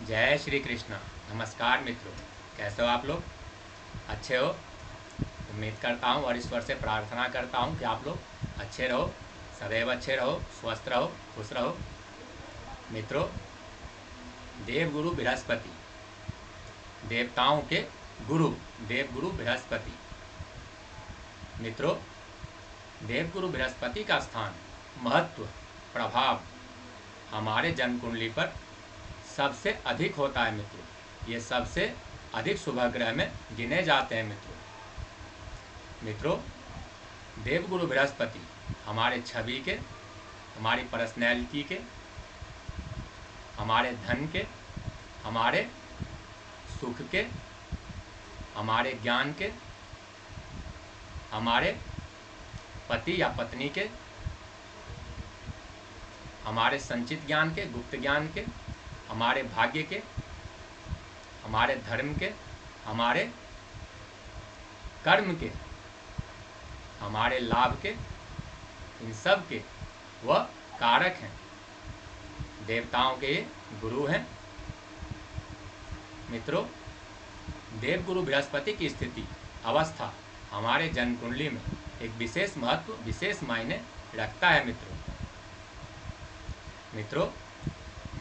जय श्री कृष्ण। नमस्कार मित्रों, कैसे हो आप लोग? अच्छे हो? उम्मीद करता हूँ और ईश्वर से प्रार्थना करता हूँ कि आप लोग अच्छे रहो, सदैव अच्छे रहो, स्वस्थ रहो, खुश रहो। मित्रों, देवगुरु बृहस्पति, देवताओं के गुरु देवगुरु बृहस्पति। मित्रों, देवगुरु बृहस्पति का स्थान, महत्व, प्रभाव हमारे जन्म कुंडली पर सबसे अधिक होता है मित्रों। ये सबसे अधिक शुभ ग्रह में गिने जाते हैं मित्रों, देवगुरु बृहस्पति हमारे छवि के, हमारी पर्सनैलिटी के, हमारे धन के, हमारे सुख के, हमारे ज्ञान के, हमारे पति या पत्नी के, हमारे संचित ज्ञान के, गुप्त ज्ञान के, हमारे भाग्य के, हमारे धर्म के, हमारे कर्म के, हमारे लाभ के, इन सब के वह कारक हैं। देवताओं के गुरु हैं मित्रों। देवगुरु बृहस्पति की स्थिति, अवस्था हमारे जन्म कुंडली में एक विशेष महत्व, विशेष मायने रखता है मित्रों,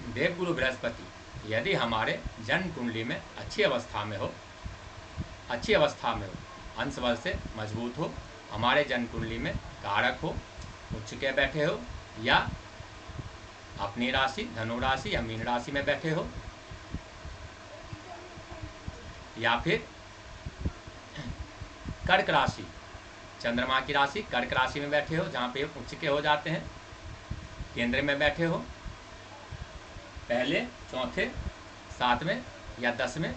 देवगुरु बृहस्पति यदि हमारे जन्म कुंडली में अच्छी अवस्था में हो, अंश बल से मजबूत हो, हमारे जन्म कुंडली में कारक हो, उच्च के बैठे हो, या अपनी राशि धनु राशि या मीन राशि में बैठे हो, या फिर कर्क राशि, चंद्रमा की राशि कर्क राशि में बैठे हो, जहाँ पे उच्च के हो जाते हैं, केंद्र में बैठे हो, पहले, चौथे, सातवें या 10वें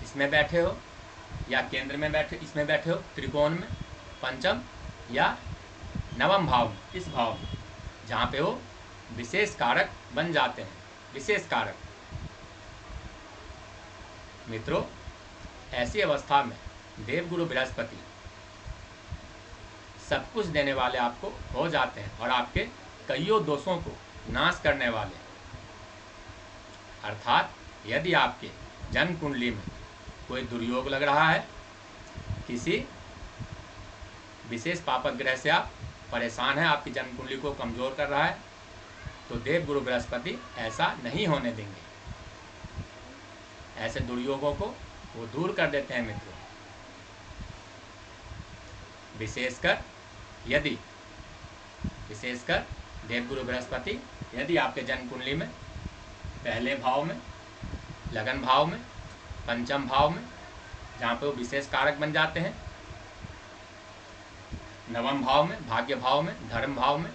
इसमें बैठे हो, या केंद्र में बैठे इसमें बैठे हो, त्रिकोण में, पंचम या नवम भाव में, इस भाव में जहाँ पे वो विशेष कारक बन जाते हैं, विशेष कारक मित्रों। ऐसी अवस्था में देवगुरु बृहस्पति सब कुछ देने वाले आपको हो जाते हैं और आपके कईयों दोषों को नाश करने वाले। अर्थात यदि आपके जन्म कुंडली में कोई दुर्योग लग रहा है, किसी विशेष पापक ग्रह से आप परेशान हैं, आपकी जन्म कुंडली को कमजोर कर रहा है, तो देवगुरु बृहस्पति ऐसा नहीं होने देंगे। ऐसे दुर्योगों को वो दूर कर देते हैं मित्रों। विशेषकर देवगुरु बृहस्पति यदि आपके जन्म कुंडली में पहले भाव में, लगन भाव में, पंचम भाव में, जहाँ पे वो विशेष कारक बन जाते हैं, नवम भाव में, भाग्य भाव में, धर्म भाव में,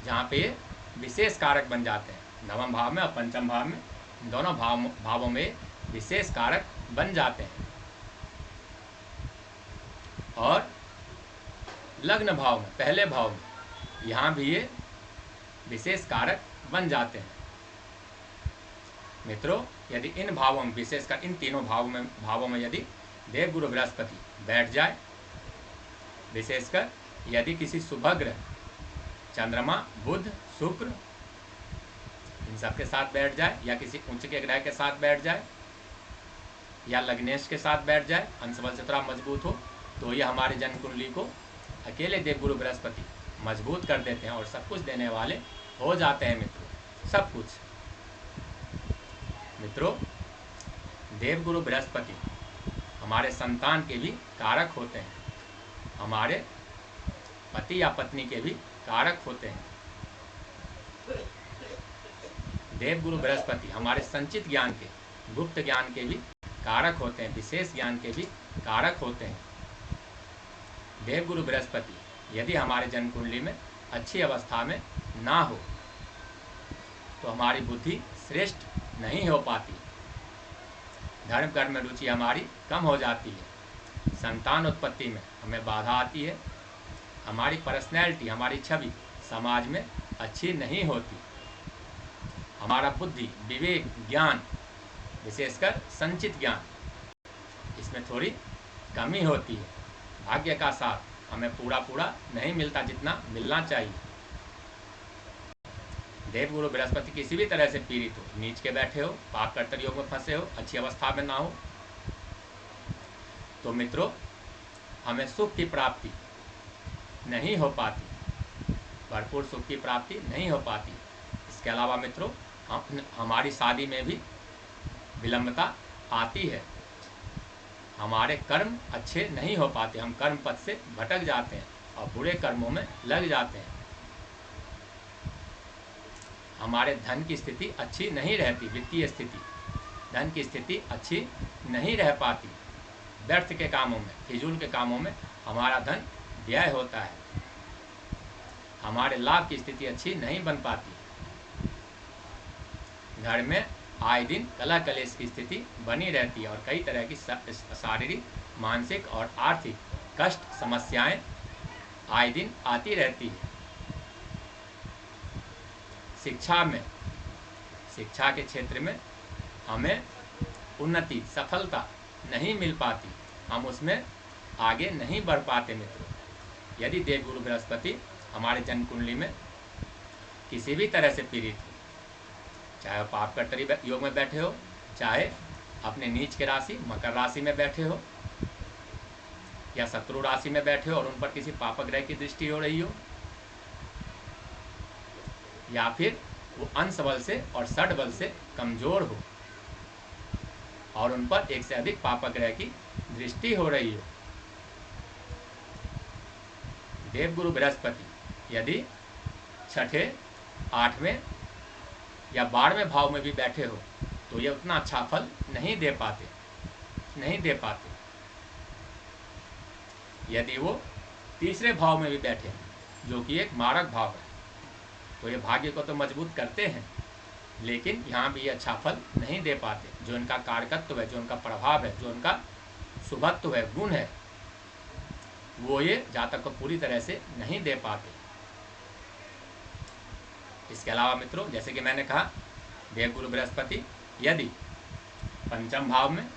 जहाँ पे ये विशेष कारक बन जाते हैं, नवम भाव में और पंचम भाव में, दोनों भावों में विशेष कारक बन जाते हैं, और लग्न भाव में, पहले भाव में, यहाँ भी ये विशेष कारक बन जाते हैं मित्रों। यदि इन भावों में, विशेषकर इन तीनों भावों में यदि देवगुरु बृहस्पति बैठ जाए, विशेषकर यदि किसी शुभ ग्रह चंद्रमा, बुध, शुक्र इन सब के साथ बैठ जाए, या किसी उच्च के ग्रह के साथ बैठ जाए, या लग्नेश के साथ बैठ जाए, अंश बल से थोड़ा मजबूत हो, तो ये हमारे जन्म कुंडली को अकेले देवगुरु बृहस्पति मजबूत कर देते हैं और सब कुछ देने वाले हो जाते हैं मित्रों, सब कुछ। मित्रों, देवगुरु बृहस्पति हमारे संतान के भी कारक होते हैं, हमारे पति या पत्नी के भी कारक होते हैं। देवगुरु बृहस्पति हमारे संचित ज्ञान के, गुप्त ज्ञान के भी कारक होते हैं, विशेष ज्ञान के भी कारक होते हैं। देवगुरु बृहस्पति यदि हमारे जन्म कुंडली में अच्छी अवस्था में ना हो, तो हमारी बुद्धि श्रेष्ठ नहीं हो पाती, धर्म कर्म में रुचि हमारी कम हो जाती है, संतान उत्पत्ति में हमें बाधा आती है, हमारी पर्सनैलिटी, हमारी छवि समाज में अच्छी नहीं होती, हमारा बुद्धि, विवेक, ज्ञान, विशेषकर संचित ज्ञान, इसमें थोड़ी कमी होती है, भाग्य का साथ हमें पूरा नहीं मिलता जितना मिलना चाहिए। देवगुरु बृहस्पति किसी भी तरह से पीड़ित हो, नीच के बैठे हो, पाप कर्तव्य योग में फंसे हो, अच्छी अवस्था में ना हो, तो मित्रों हमें सुख की प्राप्ति नहीं हो पाती, भरपूर सुख की प्राप्ति नहीं हो पाती। इसके अलावा मित्रों हमारी शादी में भी विलंबता आती है, हमारे कर्म अच्छे नहीं हो पाते, हम कर्म पथ से भटक जाते हैं और बुरे कर्मों में लग जाते हैं। हमारे धन की स्थिति अच्छी नहीं रहती, वित्तीय स्थिति, धन की स्थिति अच्छी नहीं रह पाती। व्यर्थ के कामों में, फिजूल के कामों में हमारा धन व्यय होता है, हमारे लाभ की स्थिति अच्छी नहीं बन पाती। घर में आए दिन कलह कलेश की स्थिति बनी रहती है और कई तरह की शारीरिक, मानसिक और आर्थिक कष्ट, समस्याएं आए दिन आती रहती है। शिक्षा के क्षेत्र में हमें उन्नति, सफलता नहीं मिल पाती, हम उसमें आगे नहीं बढ़ पाते मित्रों। यदि देवगुरु बृहस्पति हमारे जन्म कुंडली में किसी भी तरह से पीड़ित हो, चाहे पाप कर्तव्य योग में बैठे हो, चाहे अपने नीच के राशि मकर राशि में बैठे हो, या शत्रु राशि में बैठे हो और उन पर किसी पाप ग्रह की दृष्टि हो रही हो, या फिर वो अंश बल से और षड बल से कमजोर हो और उन पर एक से अधिक पाप ग्रह की दृष्टि हो रही हो, देवगुरु बृहस्पति यदि छठे, 8वें या 12वें भाव में भी बैठे हो तो ये उतना अच्छा फल नहीं दे पाते। यदि वो तीसरे भाव में भी बैठे जो कि एक मारक भाव है, तो ये भाग्य को तो मजबूत करते हैं, लेकिन यहाँ भी अच्छा फल नहीं दे पाते। जो इनका कारकत्व है, जो उनका प्रभाव है, जो उनका शुभत्व है, गुण है, वो ये जातक को पूरी तरह से नहीं दे पाते। इसके अलावा मित्रों, जैसे कि मैंने कहा, देवगुरु बृहस्पति यदि पंचम भाव में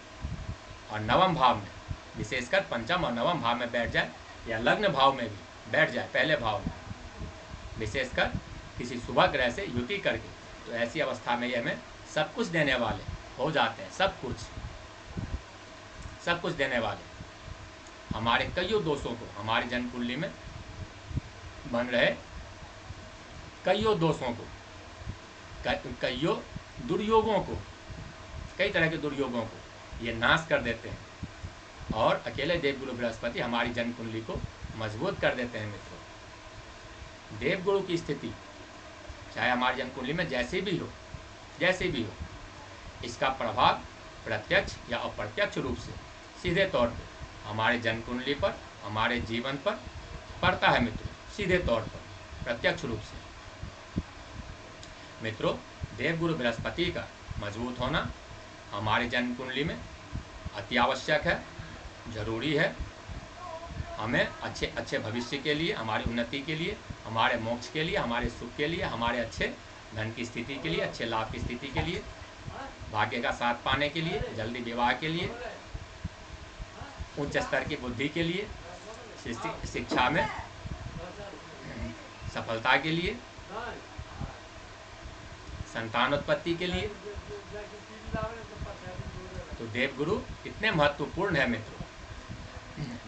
और नवम भाव में, विशेषकर पंचम और नवम भाव में बैठ जाए, या लग्न भाव में भी बैठ जाए, पहले भाव में, विशेषकर किसी शुभ ग्रह से युति करके, तो ऐसी अवस्था में ये हमें सब कुछ देने वाले हो जाते हैं। सब कुछ देने वाले। हमारे कईयों दोषों को, हमारी जन्म कुंडली में बन रहे कईयों दोषों को, कईयों दुर्योगों को, कई तरह के दुर्योगों को ये नाश कर देते हैं, और अकेले देवगुरु बृहस्पति हमारी जन्म कुंडली को मजबूत कर देते हैं मित्रों। देवगुरु की स्थिति चाहे हमारी जन्म कुंडली में जैसी भी हो, इसका प्रभाव प्रत्यक्ष या अप्रत्यक्ष रूप से सीधे तौर पर हमारे जन्म कुंडली पर, हमारे जीवन पर पड़ता है मित्रों, सीधे तौर पर, प्रत्यक्ष रूप से। मित्रों, देवगुरु बृहस्पति का मजबूत होना हमारे जन्म कुंडली में अति आवश्यक है, जरूरी है। हमें अच्छे भविष्य के लिए, हमारी उन्नति के लिए, हमारे मोक्ष के लिए, हमारे सुख के लिए, हमारे अच्छे धन की स्थिति के लिए, अच्छे लाभ की स्थिति के लिए, भाग्य का साथ पाने के लिए, जल्दी विवाह के लिए, उच्च स्तर की बुद्धि के लिए, शिक्षा में सफलता के लिए, संतानोत्पत्ति के लिए, तो देवगुरु इतने महत्वपूर्ण है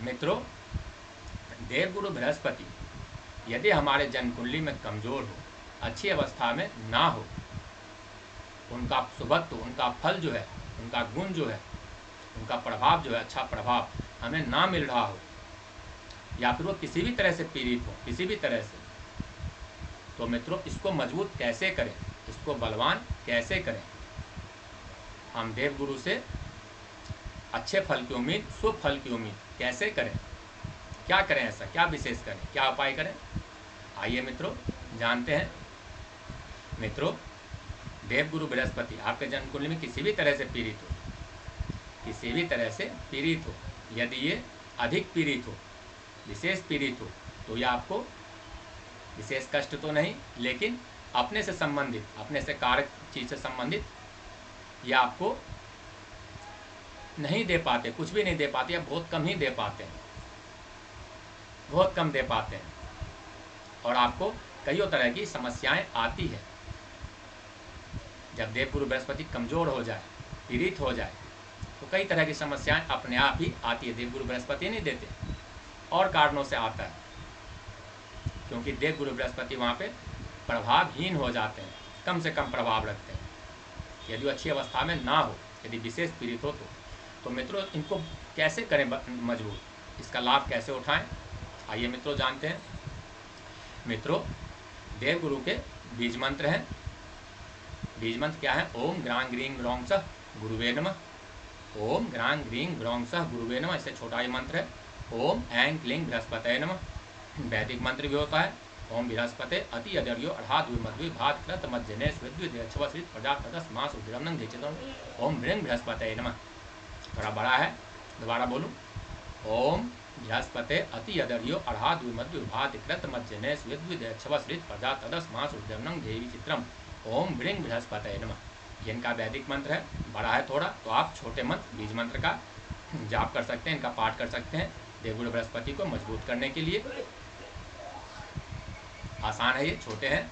मित्रों। देवगुरु बृहस्पति यदि हमारे जन्म कुंडली में कमजोर हो, अच्छी अवस्था में ना हो, उनका शुभत्व, उनका फल जो है, उनका गुण जो है, उनका प्रभाव जो है, अच्छा प्रभाव हमें ना मिल रहा हो, या फिर वो किसी भी तरह से पीड़ित हो, किसी भी तरह से, तो मित्रों इसको मजबूत कैसे करें, इसको बलवान कैसे करें? हम देवगुरु से अच्छे फल की उम्मीद, शुभ फल की उम्मीद कैसे करें? क्या करें, ऐसा क्या विशेष करें, क्या उपाय करें? आइए मित्रों जानते हैं। मित्रों, देवगुरु बृहस्पति आपके जन्म कुंडली में किसी भी तरह से पीड़ित हो, यदि ये अधिक पीड़ित हो, विशेष पीड़ित हो, तो ये आपको विशेष कष्ट तो नहीं, लेकिन अपने से संबंधित, अपने से कारक चीज से संबंधित ये आपको नहीं दे पाते, कुछ भी नहीं दे पाते, या बहुत कम ही दे पाते हैं, बहुत कम दे पाते हैं, और आपको कईयों तरह की समस्याएं आती है। जब देवगुरु बृहस्पति कमज़ोर हो जाए, पीड़ित हो जाए, तो कई तरह की समस्याएं अपने आप ही आती है। देवगुरु बृहस्पति नहीं देते, और कारणों से आता है, क्योंकि देवगुरु बृहस्पति वहाँ पे प्रभावहीन हो जाते हैं, कम से कम प्रभाव रखते हैं। यदि वो अच्छी अवस्था में ना हो, यदि विशेष पीड़ित हो तो मित्रों इनको कैसे करें मजबूत, इसका लाभ कैसे उठाएं, आइए मित्रों जानते हैं। मित्रों, देवगुरु के बीज मंत्र हैं। बीज मंत्र क्या है? ओम ग्रां ग्रीं ग्रौं सः गुरुवे नमः। ओम ग्रां ग्रीं ग्रौं सः गुरुवे नमः, इससे छोटा ही मंत्र है। ओम ऐं क्लीं बृहस्पतये नमः। वैदिक मंत्र भी होता है। ओम बृहस्पते अति अदर्यो अर्हाद्वि मद्वि भात कृत मज्जने स्विद्विदेच्छवश्रित प्रजापतस मास उद्रमनं देचितम। ओम ब्रह्म बृहस्पतये नमः। थोड़ा बड़ा है, दोबारा बोलूं। ओम बृहस्पते अति अदर्यो अर्हाद्वि मद्वि भात कृत मज्जने स्विद्विदेच्छवश्रित प्रजापतस मास उद्रमनं देवी चित्रम। ओम ब्रह्म बृहस्पतये नमः। ये इनका वैदिक मंत्र है, बड़ा है थोड़ा, तो आप छोटे मंत्र बीज मंत्र का जाप कर सकते हैं, इनका पाठ कर सकते हैं देवगुरु बृहस्पति को मजबूत करने के लिए। आसान है, ये छोटे हैं।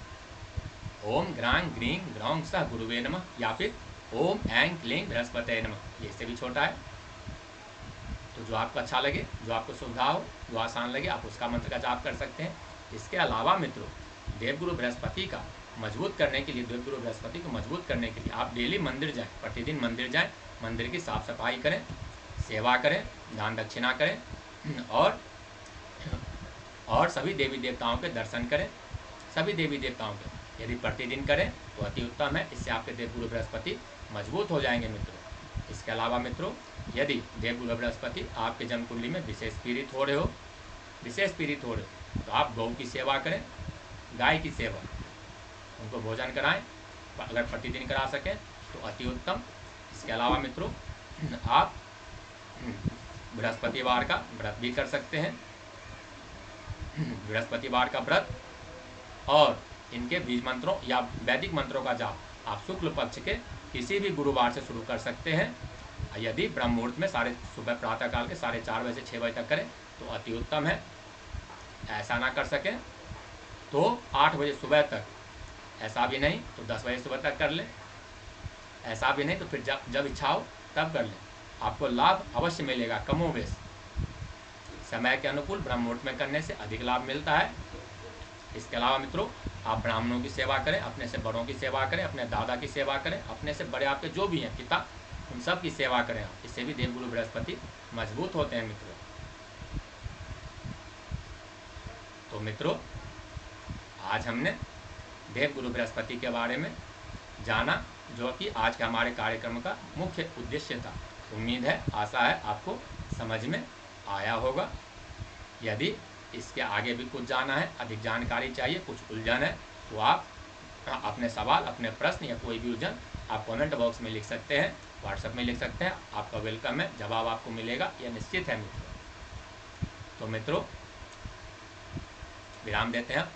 ओम ग्रां ग्रीं ग्रौं सः गुरुवे नमः, या फिर ओम ऐं क्लीं बृहस्पतये नमः, ये इससे भी छोटा है। तो जो आपको अच्छा लगे, जो आपको सुविधा हो, जो आसान लगे, आप उसका मंत्र का जाप कर सकते हैं। इसके अलावा मित्रों, देवगुरु बृहस्पति का मजबूत करने के लिए, देवगुरु बृहस्पति को मजबूत करने के लिए आप डेली मंदिर जाएं, प्रतिदिन मंदिर जाएं, मंदिर की साफ सफाई करें, सेवा करें, दान दक्षिणा करें, और सभी देवी देवताओं के दर्शन करें। सभी देवी देवताओं के यदि प्रतिदिन करें तो अति उत्तम है, इससे आपके देवगुरु बृहस्पति मजबूत हो जाएंगे मित्रों। इसके अलावा मित्रों, यदि देवगुरु बृहस्पति आपके जन्म कुंडली में विशेष पीड़ित हो रहे हो, तो आप गौ की सेवा करें, गाय की सेवा, उनको भोजन कराएं, अगर प्रतिदिन करा सकें तो अति उत्तम। इसके अलावा मित्रों, आप बृहस्पतिवार का व्रत भी कर सकते हैं। बृहस्पतिवार का व्रत और इनके बीज मंत्रों या वैदिक मंत्रों का जाप आप शुक्ल पक्ष के किसी भी गुरुवार से शुरू कर सकते हैं। यदि ब्रह्म मुहूर्त में सुबह प्रातःकाल के 4:30 बजे से 6 बजे तक करें तो अति उत्तम है। ऐसा ना कर सकें तो 8 बजे सुबह तक, ऐसा भी नहीं तो 10 बजे सुबह तक कर लें, ऐसा भी नहीं तो फिर जब इच्छा हो तब कर लें। आपको लाभ अवश्य मिलेगा, कमोबेश। समय के अनुकूल ब्रह्म मुहूर्त में करने से अधिक लाभ मिलता है। इसके अलावा मित्रों, आप ब्राह्मणों की सेवा करें, अपने से बड़ों की सेवा करें, अपने दादा की सेवा करें, अपने से बड़े आपके जो भी हैं पिता, उन सब की सेवा करें आप। इससे भी देवगुरु बृहस्पति मजबूत होते हैं मित्रों। तो मित्रों, आज हमने देवगुरु बृहस्पति के बारे में जाना, जो कि आज के हमारे कार्यक्रम का मुख्य उद्देश्य था। उम्मीद है, आशा है आपको समझ में आया होगा। यदि इसके आगे भी कुछ जाना है, अधिक जानकारी चाहिए, कुछ उलझन है, तो आप अपने सवाल, अपने प्रश्न या कोई भी उलझन आप कमेंट बॉक्स में लिख सकते हैं, व्हाट्सएप में लिख सकते हैं। आपका वेलकम है, जवाब आपको मिलेगा, यह निश्चित है मित्रों। तो मित्रों, विराम देते हैं।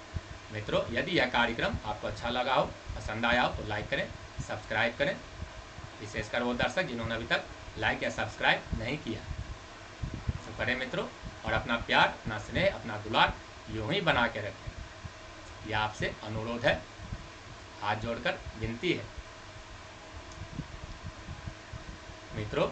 मित्रों, यदि यह कार्यक्रम आपको अच्छा लगा हो, पसंद आया हो, तो लाइक करें, सब्सक्राइब करें। विशेषकर वो दर्शक जिन्होंने अभी तक लाइक या सब्सक्राइब नहीं किया, तो करें मित्रों। और अपना प्यार, अपना स्नेह, अपना दुलार यूं ही बना के रखें, यह आपसे अनुरोध है, हाथ जोड़कर विनती है मित्रों।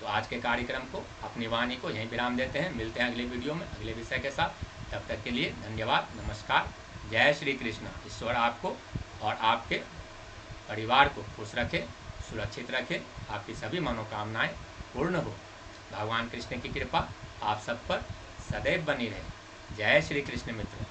तो आज के कार्यक्रम को, अपनी वाणी को यहीं विराम देते हैं। मिलते हैं अगले वीडियो में अगले विषय के साथ। तब तक के लिए धन्यवाद, नमस्कार, जय श्री कृष्ण। ईश्वर आपको और आपके परिवार को खुश रखे, सुरक्षित रखे, आपकी सभी मनोकामनाएं पूर्ण हो। भगवान कृष्ण की कृपा आप सब पर सदैव बनी रहे। जय श्री कृष्ण मित्रों।